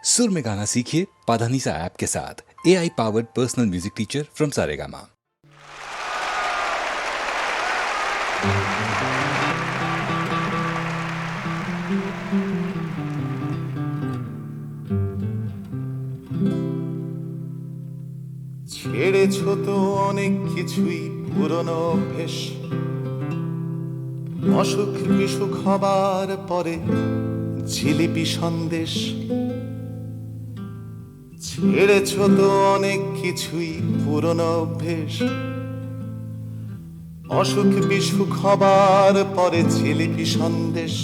सुर में गाना सीखिए पाधानीसा ऐप के साथ। AI powered personal music teacher from Saregama. ছেড়েছো তো অনেক কিছুই পুরনো অভ্যেস, অসুখ বিসুখ হবার পরে জিলিপি সন্দেশ। ছেড়েছো তো অনেক কিছুই পুরনো অভ্যেস, অসুখ বিসুখ হবার পরে জিলিপি সন্দেশ।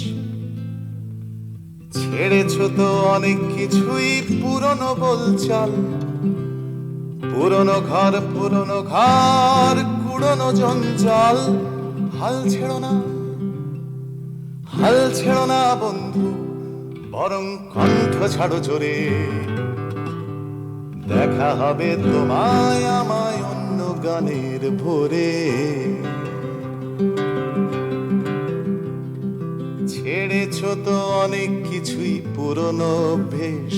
ছেড়েছো তো অনেক কিছুই পুরনো বলচাল, পুরনো ঘর কুড়নো জঞ্জাল। হাল ছেড়ো না, হাল ছেড়ো না বন্ধু, বরং কণ্ঠ ছাড়ো জোরে। দেখা হবে তোমায় আমায় অন্য গানের ভোরে। ছেড়েছো তো অনেক কিছুই পুরনো অভ্যেস,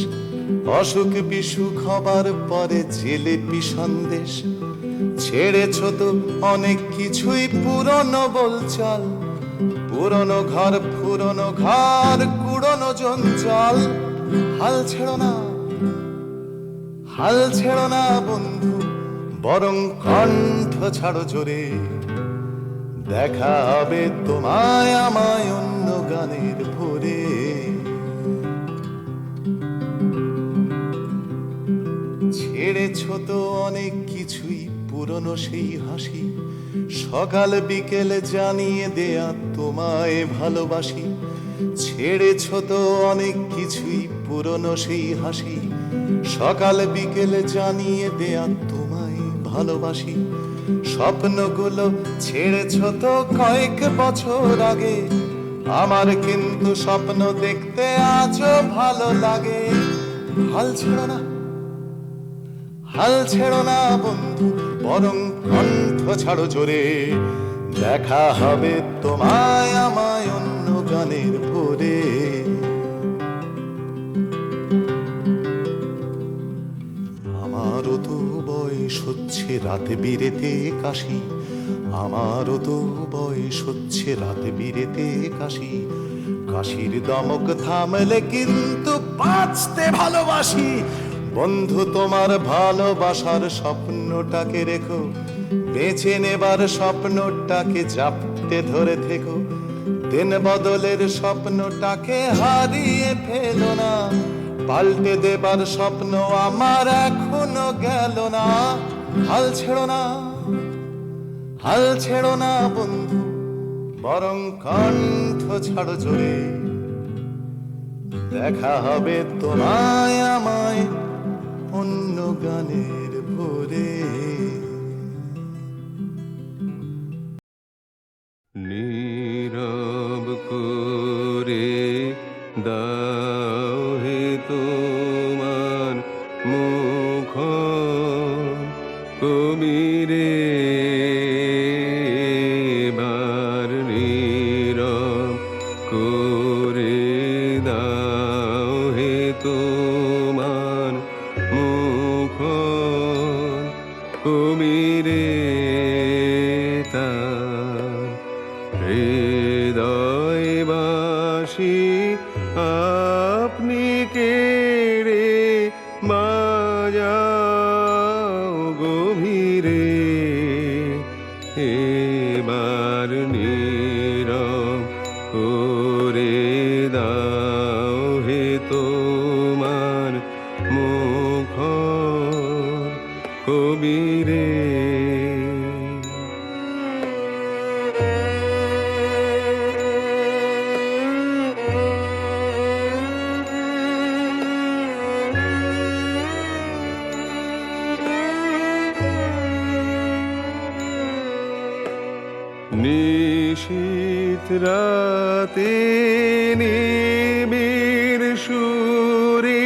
অসুখ বিসুখ হবার পরে জিলিপি সন্দেশ। ছেড়েছো তো অনেক কিছুই পুরনো বলচাল, পুরনো ঘর কুড়নো জঞ্জাল। হাল ছেড়ো না, হাল ছেড়ো না বন্ধু, বরং কণ্ঠ ছাড়ো জোরে। দেখা হবে তোমায় আমায় অন্য গানের ভোরে। ছেড়েছো তো অনেক কিছুই পুরনো সেই হাসি, সকাল বিকেল জানিয়ে দেয়া তোমায় ভালোবাসি। ছেড়েছো তো অনেক কিছুই পুরনো সেই হাসি, সকাল বিকেল জানিয়ে দেয়া তোমায় ভালোবাসি। স্বপ্নগুলো ছেড়েছো তো কয়েক বছর আগে, আমার কিন্তু স্বপ্ন দেখতে আজও ভালো লাগে। হাল ছেড়ো না, হাল ছেড়ো না বন্ধু, বরং কণ্ঠ ছাড়ো জোরে। দেখা হবে তোমায় আমায় অন্য গানের ভোরে। আমারও তো বয়স হচ্ছে রাত বিরেতে কাশি, আমারও তো বয়স হচ্ছে রাত বিরেতে কাশি। কাশির দমক থামলে কিন্তু বাঁচতে ভালোবাসি। বন্ধু তোমার ভালোবাসার স্বপ্নটাকে রেখো, বেঁচে নেবার স্বপ্নটাকে জাপটে ধরে থেকো। দিন বদলের স্বপ্নটাকে হারিয়ে ফেলো না, পাল্টে দেবার স্বপ্ন আমার এখনো গেল না। হাল ছেড়ো না, হাল ছেড়ো না বন্ধু, বরং কণ্ঠ ছাড়ো জোরে। দেখা হবে তোমায় আমায় অন্য গানের ভোরে। নীরব করে দাও হে তোমার মুখ কবিরে, বার নীরব করে দাও হে তোমার মুখ কবিরে। তার হৃদয়বাসী আপনি কেড়ে বাজাও গভীরে। এবার নীরব করে দাও হে তোমার মুখ কবিরে। নিশীথ রাতে নিবিড় সুরে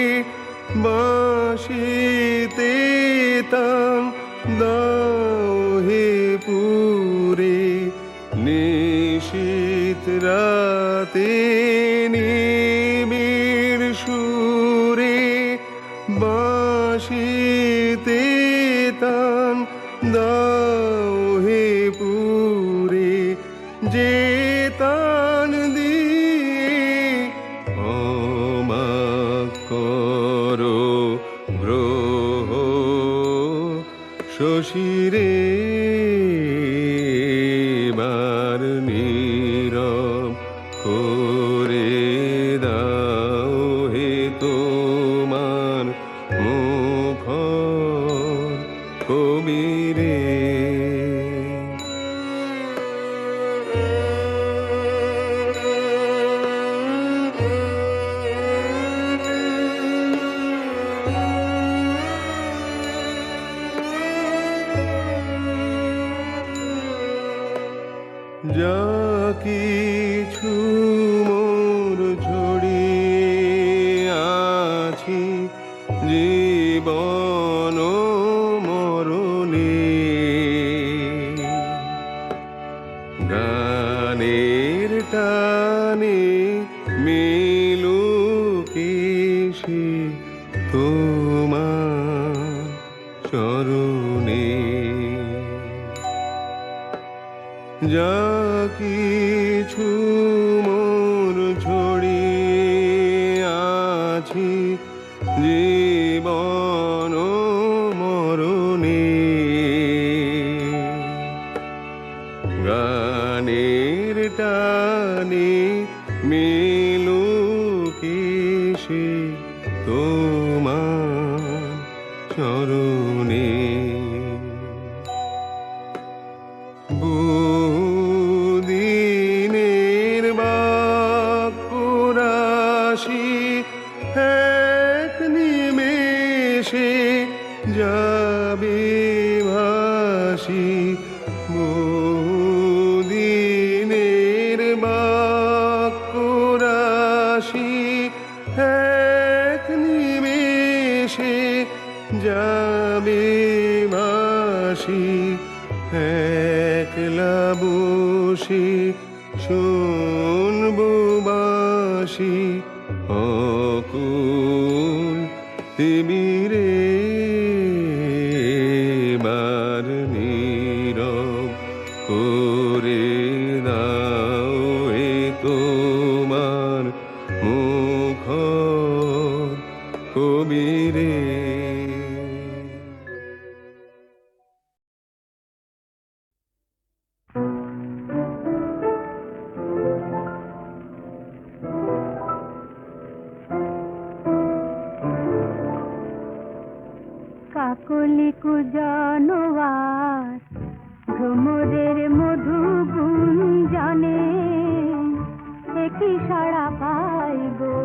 বাঁশিতে তাম দাও হে পুরে। নিশীথ রাতে নিবিড় সুরে হাসিতে তান দাও হে পুরে, যে তান দিয়ে ক্ষমা করো গ্রহ শশীরে বার নীরব করে দাও হে তোমার মুখর কবিরে। যা কিছু মোর ছড়িয়ে আছি জীবন মরণে, গানের টানে মিলুকে সে তোমার চরণে। যা কিছু মোর ছড়িয়ে আছি জীবন মরণে, গানের টানে মিলুকে সে তোমার চরণে। বহুদিনের বাক্যরাশি এক নিমেষে যাবে ভাসি, বহুদিনের বাক্যরাশি এক নিমেষে যাবে ভাসি। একলা বসে শুনবো বাসি অকুল তিমিরে, বার নীরব করে দাও হে তোমার মুখর কবিরে। কাকলি কুজনওয়ার ভ্রমরের মধু গুঞ্জনে, একই সাড়া পাই গো,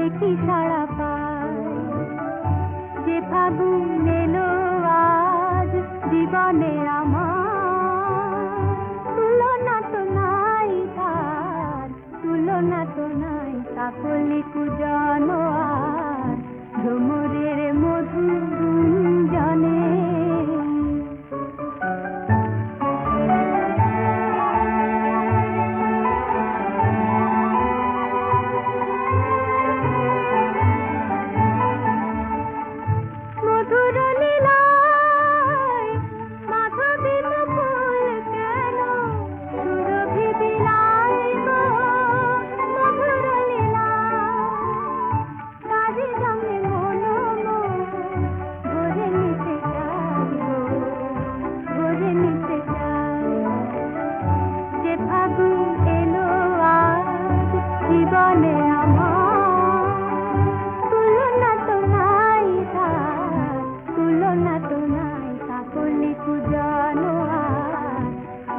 একই সাড়া পাই। যে ফাগুন এলো আজ জীবনে আমার, তুলনা তো নাই তার, তুলনা তো নাই। কাকলি কুজনওয়ার ভ্রমরের মধু গুঞ্জনে। মধুর লীলায় মাধবী মুকুল কেন সুরভি বিলায় গো, মধুর লীলায় তারি জমে মন ভরে নিতে চাই গো, ভরে নিতে চাই। যে ফাগুন এলো আজ জীবনে আমার, তুলনা তো নাই তার, তুলনা তো নাই। কাকলি কুজনওয়ার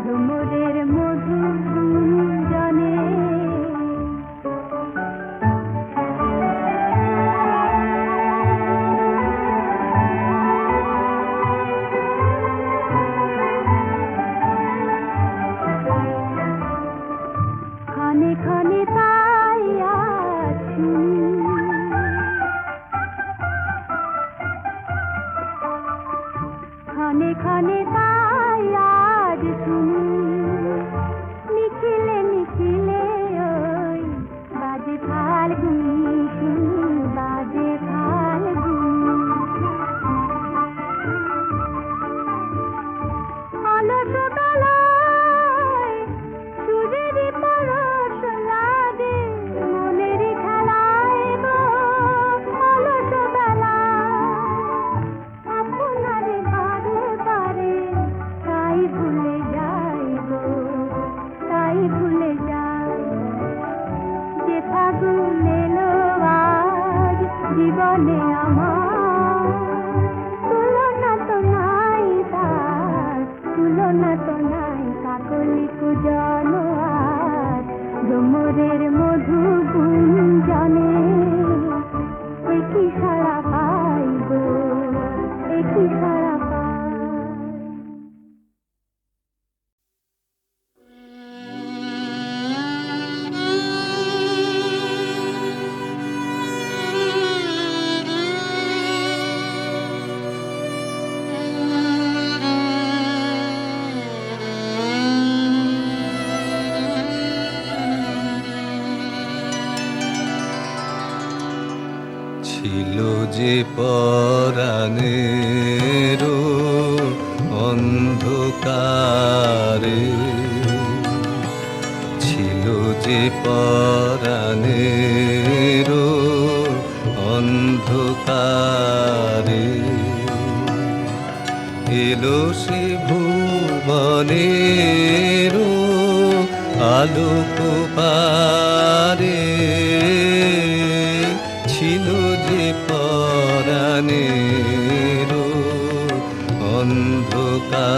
ভ্রমরের মধু গুঞ্জনে। ক্ষণে ক্ষণে তাই আছি, ক্ষণে ক্ষণে তাই আজ শুনি, নিখিলে নিখিলে ওই বাজে ফাল্গুনি, শুনি বাজে ফাল্গুনি। জীবনে আমার তুলনা তো নাই তার, তুলনা তো নাই কাকলি কুজন আর ভ্রমরের মধু গুঞ্জনে একই সারা পাইব, একই সারা পাই। ছিল যে পরাণের অন্ধকারে, ছিল যে পরাণের অন্ধকারে, এলো সে ভুবনের আলোক পারে, ছিল যে পরাণের অন্ধকারে।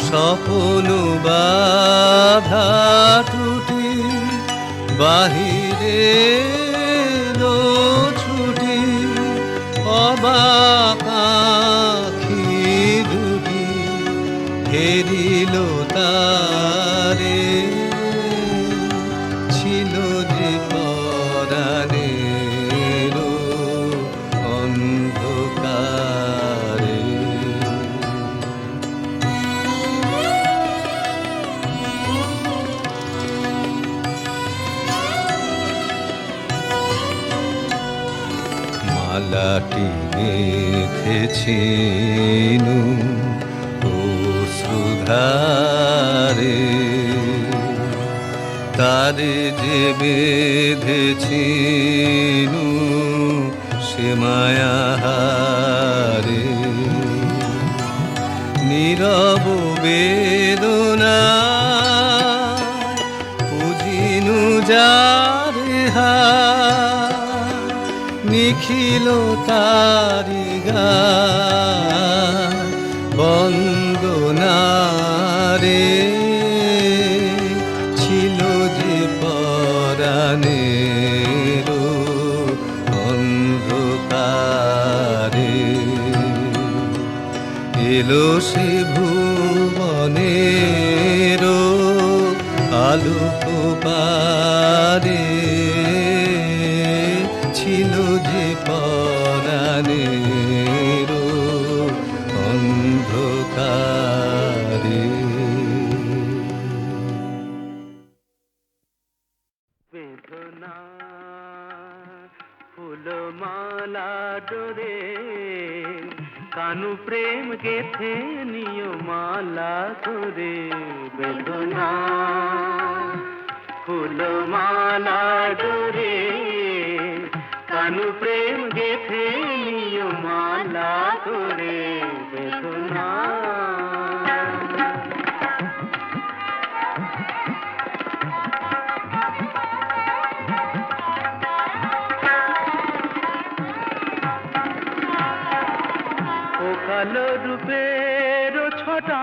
স্বপ্ন বাধা টুটি বাহিরে এলো ছুটি, অবাক আঁখি দুটি হেরিল তারে, ছিল যে পরাণের অন্ধকারে। মালাটি গেঁথেছিনু অশ্রুধারে, তারে যে বেঁধেছিনু সে মায়াহারে, নীরব বেদনা পুজিনু যারে হার, নিখিল তারি গান বন্দনারে, ছিল যে পরাণের অন্ধকারে, এলো সে ভুবনের আলোক পারে, ছিল যে পরাণের অন্ধকারে। বেদনা ফুলমালা ডোরে কানু প্রেম গেথে নিয় মালা করে, বেদনা ফুলমালা ডোরে কানু প্রেম গেথে নিয় মালা করে, বেদনা। ও কালো রূপের ছটা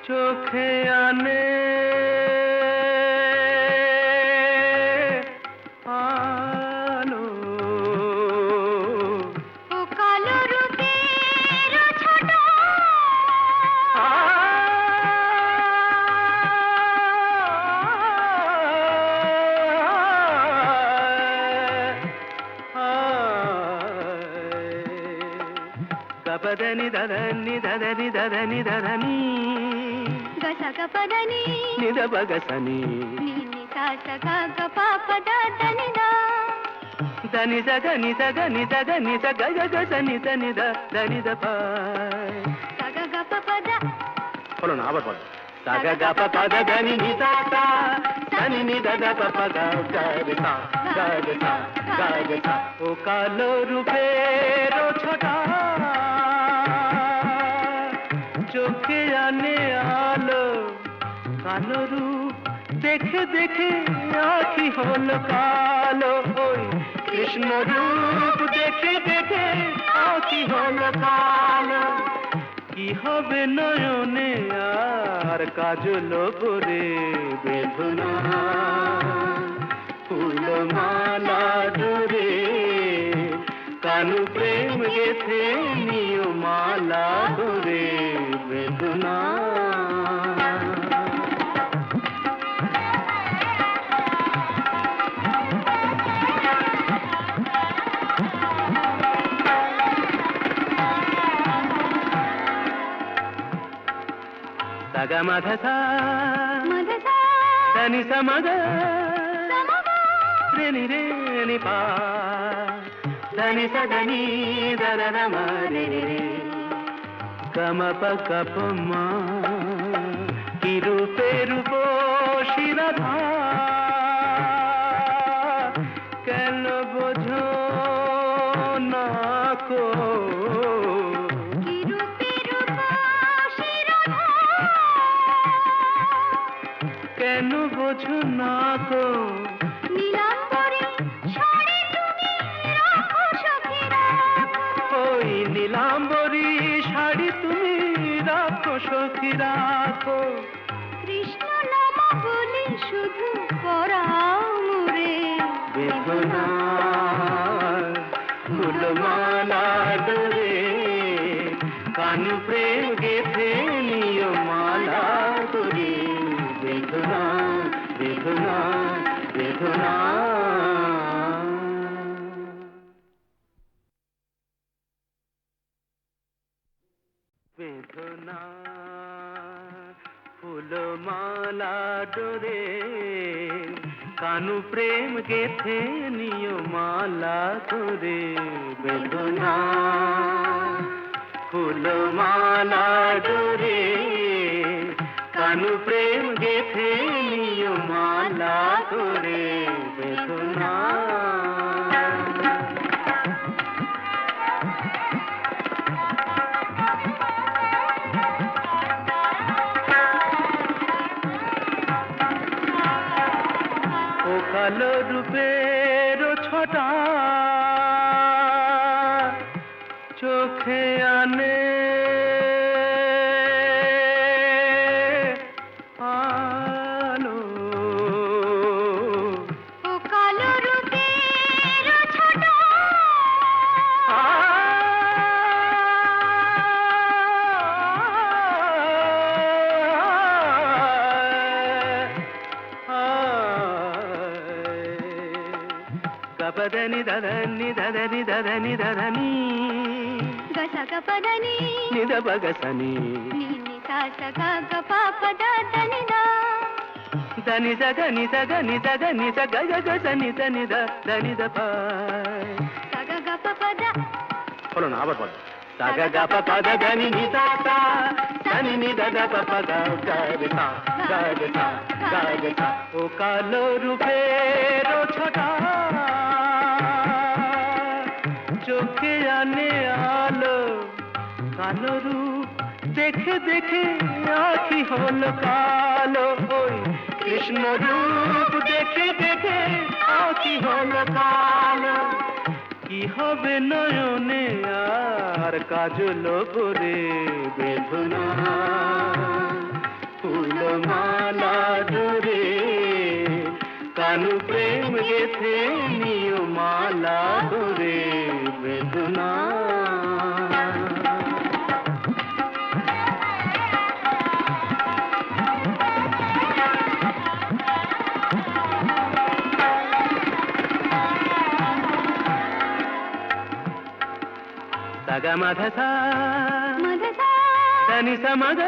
চোখে আনে আলো, ও কালো রূপের ছোট గపదని దదని దదని దదని దదని గసగ పదని నిద బగసని నీని సాసగ గపపద దనిదా దని జగని జగని జగని జగ గగసని దని ద దని ద ప సగ గపపద বলো না আবার বলো సగ గప పద దని ని సా సా దని ని ద ద ప ప గ గ re సా గ re సా గ re సా ও কালো রূপের ছোটা চোখে আনে আলো কালো রূপ দেখে দেখে আখি হলো কালো ওই কৃষ্ণ রূপ দেখে দেখে আখি হলো কালো কি হবে নয়নে আর কাজল করে বেদনা ফুলমালা ধরে কানু প্রেম গেথে নিয় মালা ধরে বেদনা సగ మధ సా దని సమగ రేని రేని పా దని సదని దరన మరే రే గమ ప కప మా কি রূপে রূপ শিরাধা কেন বোঝো না কো কেন বোঝো না গো ওই নীলাম্বরী শাড়ি তুমি রাখো সখী রাখো কৃষ্ণ নাম বলি শুধু পরাও মুরে বেদনা ফুলমালা ডোরে কানু প্রেম গেথে নিয় মালা করে বেদনা বেদনা বেদনা বেদনা ফুলমালা ডোরে কানু প্রেম গেথে নিয় মালা করে বেদনা ফুলমালা ডোরে কানু প্রেম গেথে নিয় মালা করে বেদনা ও কালো রূপের ছটা চোখে আনে আলো ও কালো রূপের ছোট గపదని దదని దదని దదని దదని గసగ పదని నిద బగసని నిని సాసగ గప పద దనిదా దని జగని జగని జగని జగ గగసని దని ద దని ద ప సగ గప పద বলো না আবার বলো সగ গప పద దని ని సా సా దని ని ద ద ప ప గ గ রে সা గ রে সা గ রে সা ও কালো রূপের ছোটা চোখে আনে আলো কালো রূপ দেখে দেখে আখি হলো কালো ওই কৃষ্ণ রূপ দেখে দেখে আখি হলো কালো কি হবে নয়নে আর কাজল করে বেদনা ফুলমালা ডোরে কানু প্রেম গেথে নিয় মালা করে বেদনা సగ మధ సా దని సమగ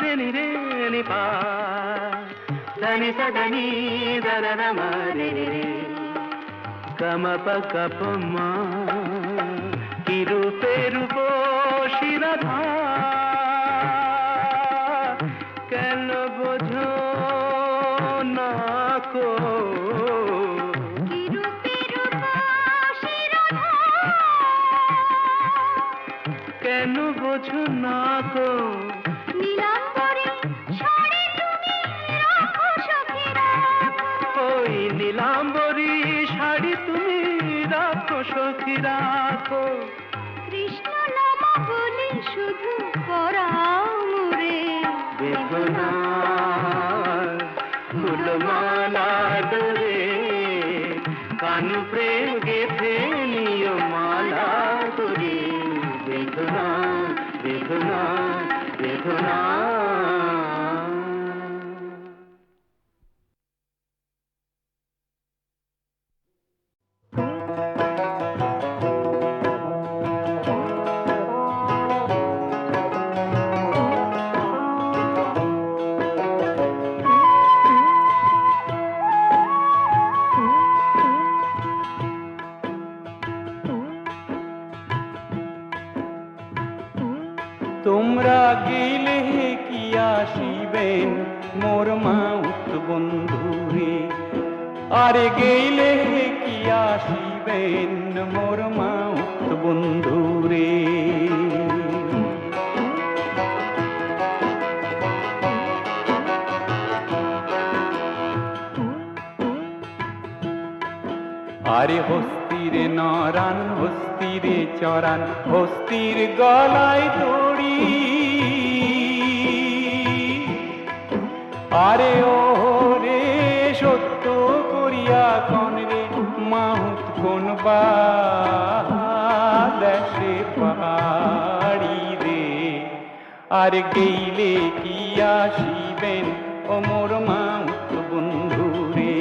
రేని రేని పా దని సదని దరన మరే రే గమ ప కప మా কি রূপে রূপ শিরাধা কেন বোঝো না গো? নীলাম্বরী শাড়ি তুমি রাখো সখী রাখো। ওই নীলাম্বরী শাড়ি তুমি রাখো সখী রাখো। কৃষ্ণ নাম বলি শুধু পরাও মোরে বেদনা ফুলমালা ডোরে কান প্রেম গেথে নিয় মালা করে। বেদনা বেদনা বেদনা। তোমরা গেলে কি আসিবেন মোর মাউত বন্ধুরে? আরে গেলে কি আসিবেন মোর মাউত বন্ধুরে? আরে হস্তিরে নরান হস্তিরে চরান হস্তির গলায় দড়ি। আরে ও রে সত্য করিয়া কন রে মাহুত কোন দেশে পাহাড়ি রে? আর গেইলে কি আসিবেন ও মোর মাউত বন্ধু রে?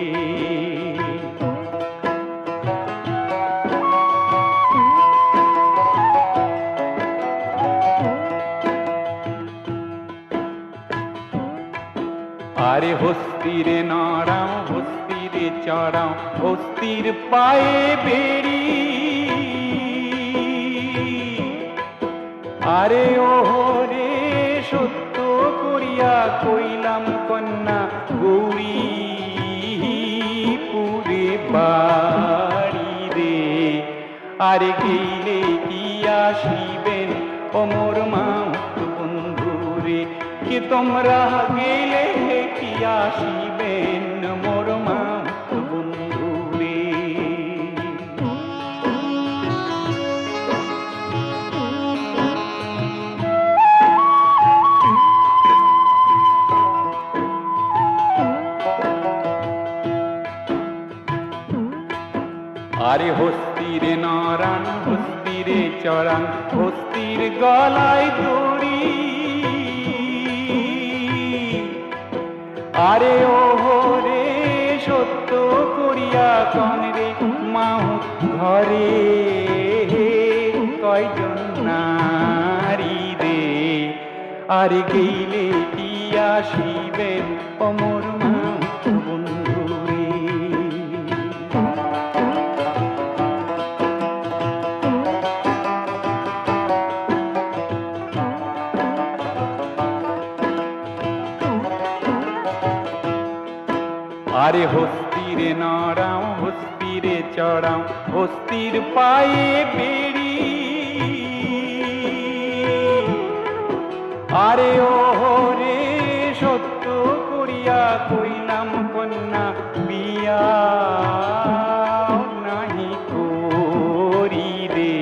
আরে হস্তিরে নড়াও হস্তিরে চড়াও হস্তির পায়ে বেড়ি। আরে ও রে সত্য করিয়া কইলাম কন্যা গৌরী পুরে বাড়ি রে। আরে গেইলে কি আসিবেন ও মোর মাউত বন্ধু রে? কি তোমরা গেলে কি আসিবেন মোর মাউত বন্ধু রে? আরে হস্তিরে নরান হস্তিরে চরান হস্তির গলায় দড়ি। আরে ও রে সত্য করিয়া কন রে মাহুত ঘরে কয়জন নারী রে? আরে গেইলে কি আসিবেন ও মোর মাউত বন্ধু রে? আরে হস্তিরে নড়াও হস্তিরে চড়াও হস্তির পায়ে বেড়ি। আরে ও রে সত্য করিয়া কইলাম কন্যা বিয়া নাহি করি রে।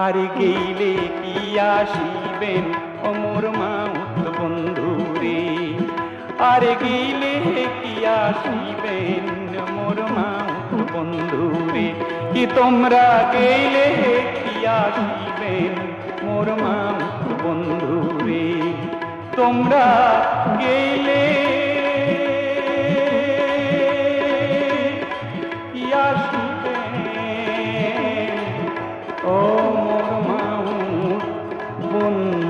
আরে গেইলে কি আসিবেন ও মোর মাউত বন্ধু রে? আরে গেইলে কি আসিবেন মোর মাউত বন্ধু রে? কি তোমরা গেইলে কি আসিবেন মোর মাউত বন্ধু রে? তোমরা গেইলে কি আসিবেন ও মোর মাউত বন্ধু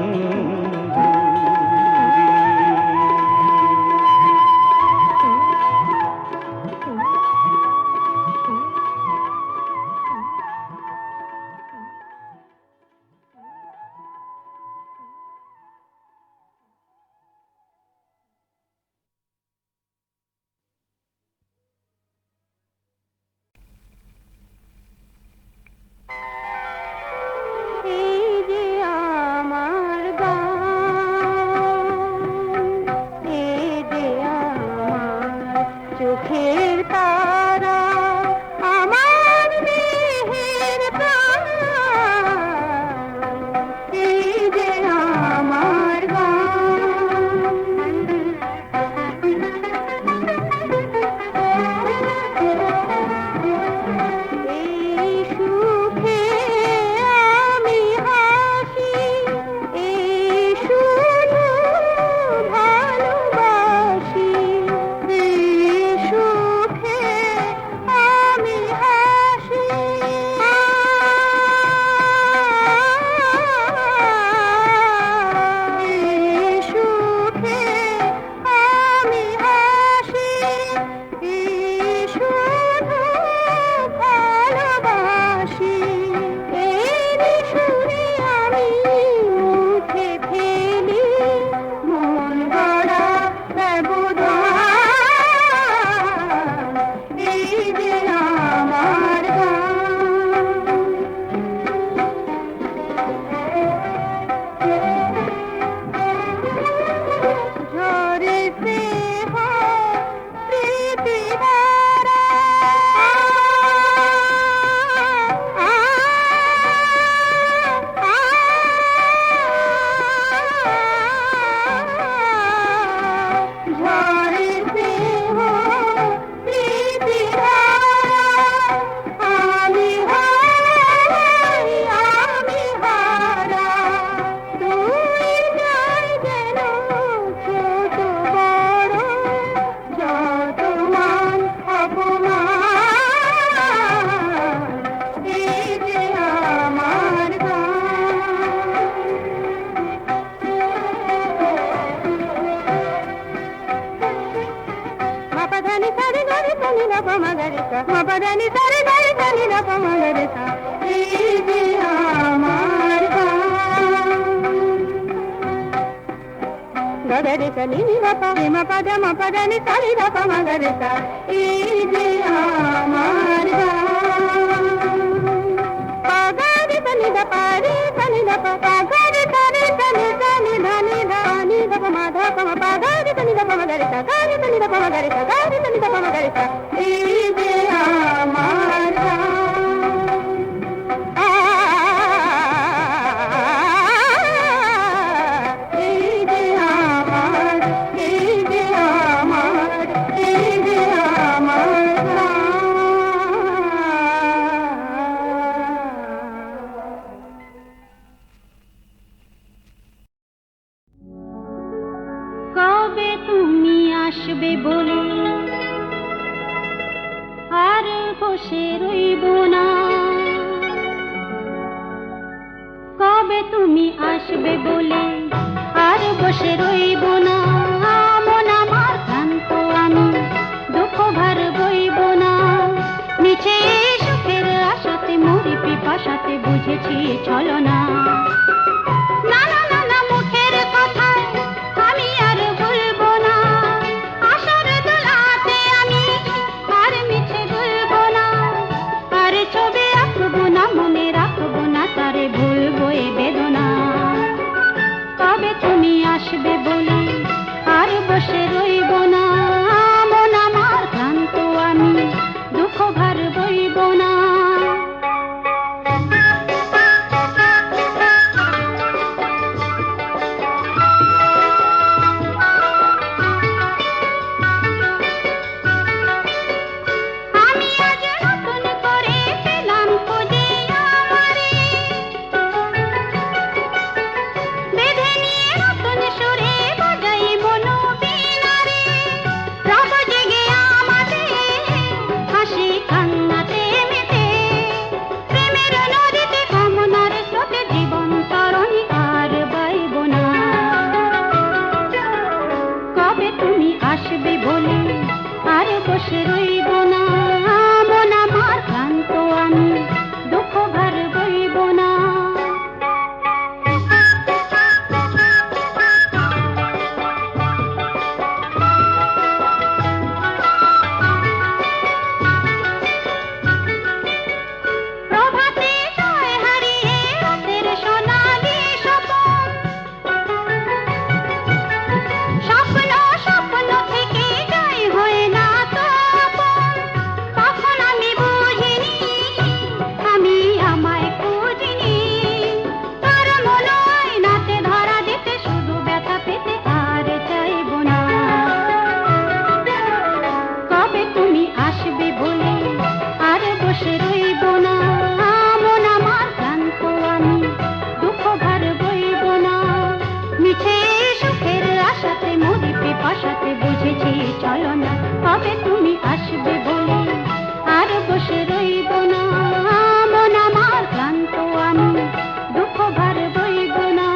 గరి సని మ పద ని సరి ద ప మ గరి స ఈ జే আমার పగరి సని ద పరి సని ద ప పగరి సరి సని సని ధని ధని ద ప మ ధ ప మ పగరి సని ద ప మ గరి స గరి సని ద ప మ గరి స గరి సని ద ప మ గరి స ఈ జే আমার কবে তুমি আসবে বলে আর বসে রইব না, কবে তুমি আসবে বলে আর বসে রইব না, মন আমার ক্লান্ত আমি দুঃখ ভার বইব না, নিচে সুখের আশাতে মরি পিপাসাতে বুঝেছি চলো না, না না না না মুখের কথায় আমি আর বলবো না, আশার দোলাতে আমি আর মিছে বলবো না, আর ছবি আঁকবো না মনে রাখবো না তারে ভুলবো এ বেদনা, কবে তুমি আসবে বলে আর বসে রইব না, মন আমার ক্লান্ত আমি দুঃখ ভার বইব না। আমি আজ নতুন করে পেলাম খুঁজে আমারে, বেঁধে নিয়ে নতুন সুরে বাজাই মনো বীণারে, রব জেগে আমাদের হাসি কান্নাতে মেতে, প্রেমের নদীতে কামনার স্রোতে জীবন তরণী আর বাইব না, কবে তুমি আসবে বলে আর বসে রইব না, মন আমার ক্লান্ত আমি দুঃখ ভার বইব না। প্রভাতে জয় হারিয়ে রাতের সোনালি স্বপন, স্বপ্ন স্বপ্ন থেকে জয় হয়ে না তো আপন, তখন আমি বুঝিনি আমি আমায় খুঁজিনি, তার মনে আয়নাতে ধরা দিতে শুধু ব্যথা পেতে আর চাইব না, কবে তুমি আসবে বলে আর বসে রইব না, মন আমার ক্লান্ত আমি দুঃখ ভার বইব না, মিছে সুখের আশাতে মরি পিপাসাতে বুঝেছি চলো না, কবে তুমি আসবে বলে আর বসে রইব না, মন আমার ক্লান্ত আমি দুঃখ ভার বইব না।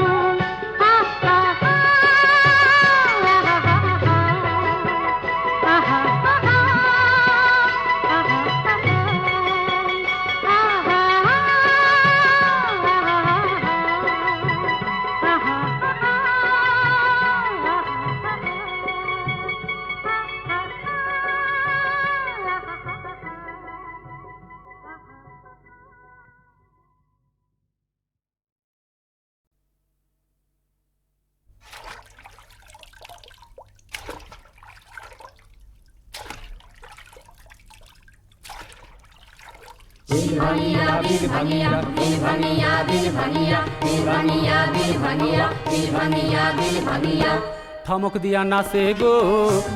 থমক দিয়া নাচে গো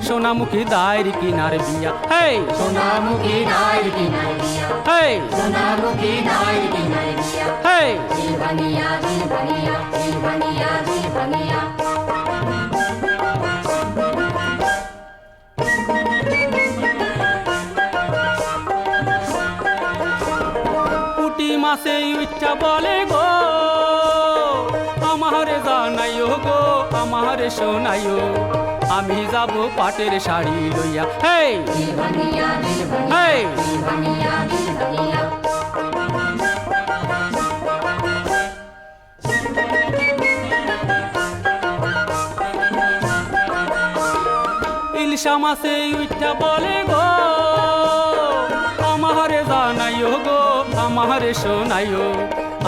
সোনামুখী দায়ের কিনার বিয়া, হে সোনামুখী দায়ের কিনার বিয়া, হে সোনামুখী দায়ের কিনার বিয়া, হে দিলবানিয়া দিলবানিয়া দিলবানিয়া দিলবানিয়া। পুটি মাসে ইচ্ছা বলে গো আমারে জানাইও গো আমারে শোনাইও, আমি যাব পাটের শাড়ি লইয়া, হে হে ইলিশা মাছে উইঠা বলে গো আমারে জানাইও গো আমারে শোনাইও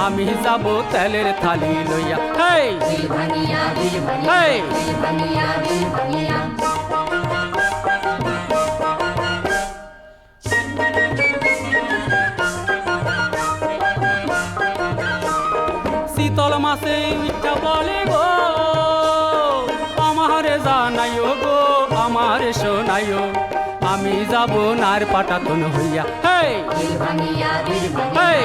আমি যাব তেলের থালি লইয়া হেই হেই শীতল মাসে উইঠা বলে গো আমারে জানাইও গো আমারে শোনাইও আমি যাব নার পাটাতন হইয়া হেই হেই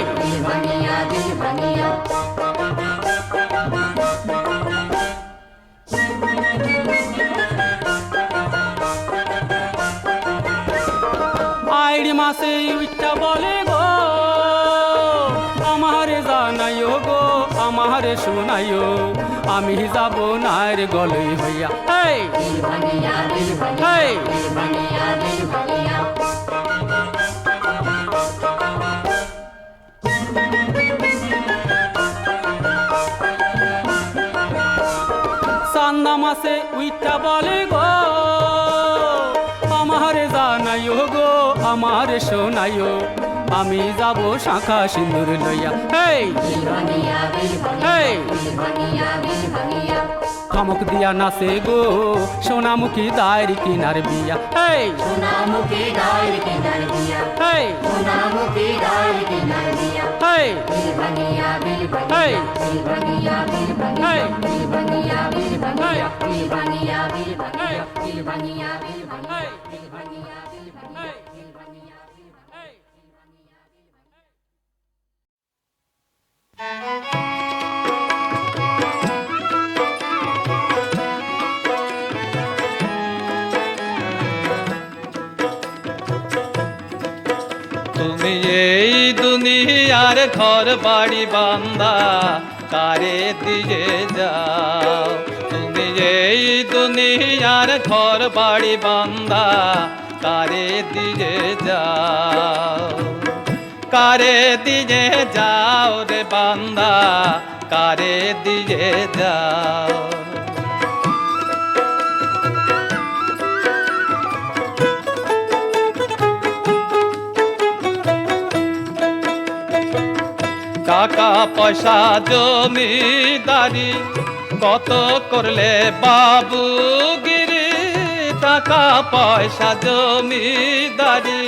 আইড়ি মাসে উইঠা বলে গো আমারে জানাইও গো আমারে শোনাইও আমি যাব নার গলে হইয়া হেই হেই চান্দা মাসে উইঠা বলে গো আমারে জানাইও গো আমারে শোনাইও আমি যাব শাখা সিন্দুর লইয়া হেই হেই ধমক দিয়া নাচে গো সোনামুখী দায়ের কিনার বিয়া হেই হেই হেই হেই তুমি এই দুনিয়ার ঘর বাড়ি বান্দা কারে দিয়ে যাও তুমি এই দুনিয়ার ঘর বাড়ি বান্দা কারে দিয়ে যাও কারে দিয়ে যাও রে বান্দা কারে দিয়ে যাও টাকা পয়সা জমিদারি কত করলে বাবুগিরি টাকা পয়সা জমিদারি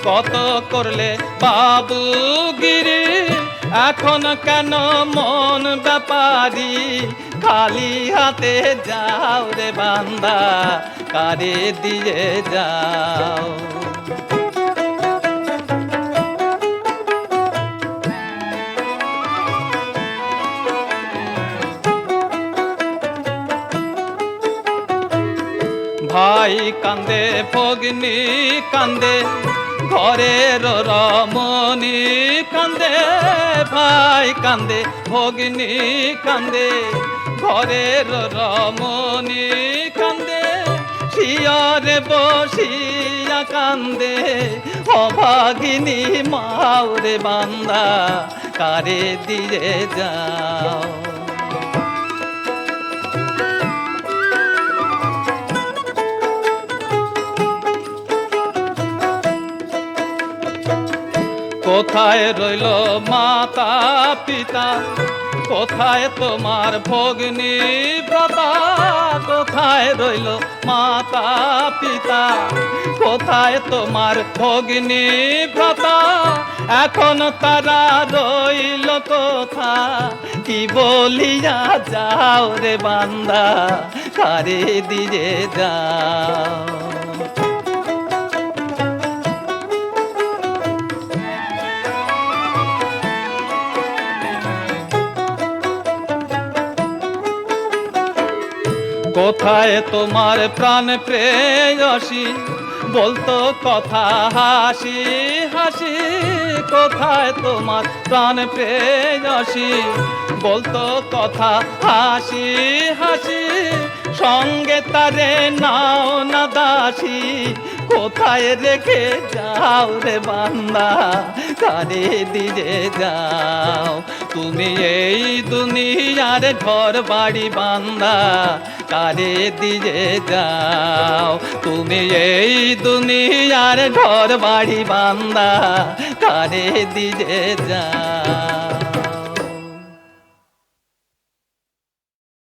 কত করলে বাবুগিরি এখন কেন মন ব্যাপারি খালি হাতে যাও রে বান্দা কারে দিয়ে যাও ভাই কান্দে ভগ্নি কান্দে ঘরের রমণী কান্দে ভাই কান্দে ভগ্নি কান্দে ঘরের রমণী কান্দে শিয়রে বসিয়া কান্দে অভাগিনী মাওরে বান্দা কারে দিয়ে যাও কোথায় রইল মাতা পিতা কোথায় তোমার ভগ্নী ভ্রাতা কোথায় রইল মাতা পিতা কোথায় তোমার ভগ্নী ভ্রাতা এখন তারা রইল কোথা কি বলিয়া যাও রে বান্দা কারে দিয়ে যাও কোথায় তোমার প্রাণ প্রেয়সী বলতো কথা হাসি হাসি কোথায় তোমার প্রাণ প্রেয়সী বলতো কথা হাসি হাসি সঙ্গে তারে নাও না দাসী কোথায় রেখে যাও রে বান্দা, কারে দিয়ে যাও? তুমি এই দুনিয়ার ঘর বাড়ি বান্দা, কারে দিয়ে যাও? তুমি এই দুনিয়ার ঘর বাড়ি বান্দা, কারে দিয়ে যাও?